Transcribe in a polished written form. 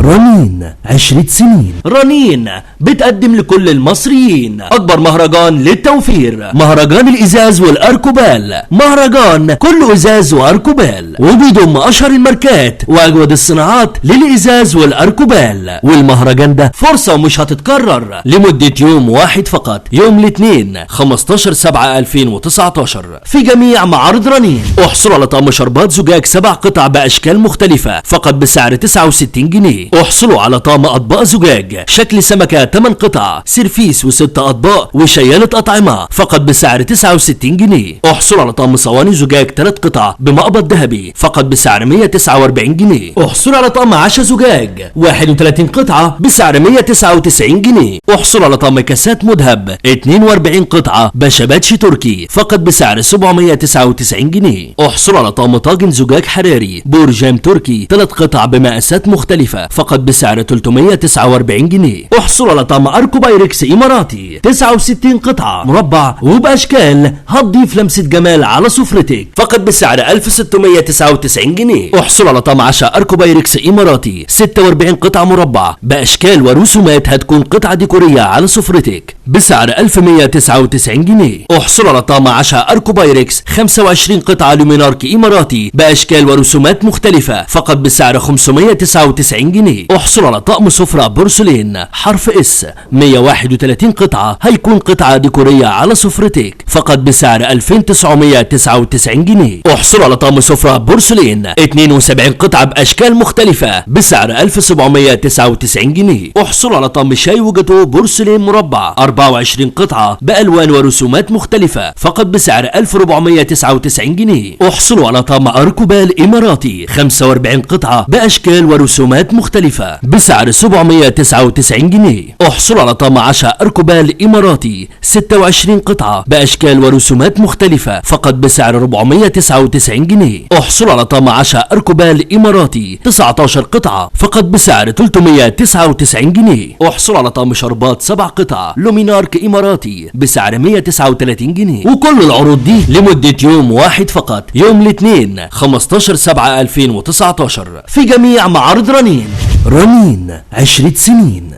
رنين 10 سنين. رنين بتقدم لكل المصريين أكبر مهرجان للتوفير، مهرجان الإزاز والأركوبال، مهرجان كله إزاز وأركوبال، وبيضم أشهر الماركات وأجود الصناعات للإزاز والأركوبال. والمهرجان ده فرصة مش هتتكرر لمدة يوم واحد فقط، يوم الاثنين 15/7/2019 في جميع معارض رنين. احصلوا على طقم شربات زجاج 7 قطع بأشكال مختلفة فقط بسعر 69 جنيه. احصلوا على طقم أطباق زجاج شكل سمكة 8 قطع، سيرفيس و6 أطباق وشيالة أطعمة فقط بسعر 69 جنيه. احصلوا على طقم صواني زجاج 3 قطع بمقبض ذهبي فقط بسعر 149 جنيه. احصلوا على طقم عشا زجاج 31 قطعة بسعر 199 جنيه. احصلوا على طقم كاسات مذهب 42 قطعة بشباتشي تركي فقط بسعر 799 جنيه. احصلوا على طقم طاجن زجاج حراري بورجام تركي 3 قطع بمقاسات مختلفة فقط بسعر 349 جنيه. احصلوا على طقم اركو بايركس اماراتي 69 قطعة مربع وباشكال هتضيف لمسة جمال على سفرتك فقط بسعر 1699 جنيه. احصلوا على طقم عشاء اركو بايركس اماراتي 46 قطعة مربع باشكال ورسومات هتكون قطعة ديكورية على سفرتك بسعر 1199 جنيه. احصلوا على طقم عشاء اركو بايركس 25 قطعة لومينارك اماراتي باشكال ورسومات مختلفة فقط بسعر 599 جنيه. احصلوا على طقم سفرة بورسلين حرف اس 131 قطعة هيكون قطعة ديكورية على سفرتك فقط بسعر 2999 جنيه. احصلوا على طقم سفرة بورسلين 72 قطعة باشكال مختلفة بسعر 1799 جنيه. احصلوا على طقم شاي وجاتو بورسلين مربع 24 قطعة بألوان ورسومات مختلفة فقط بسعر 1499 جنيه. احصلوا على طقم أركوبال إماراتي 45 قطعة بأشكال ورسومات مختلفة بسعر 799 جنيه. احصلوا على طقم عشاء أركوبال إماراتي 26 قطعة بأشكال ورسومات مختلفة فقط بسعر 499 جنيه. احصلوا على طقم عشاء أركوبال إماراتي 19 قطعة فقط بسعر 399 جنيه. احصلوا على طقم شربات 7 قطع لومينارك إماراتي بسعر 139 جنيه. وكل العروض دي لمدة يوم واحد فقط، يوم الاثنين 15/7/2019 في جميع معارض رنين. رنين 10 سنين.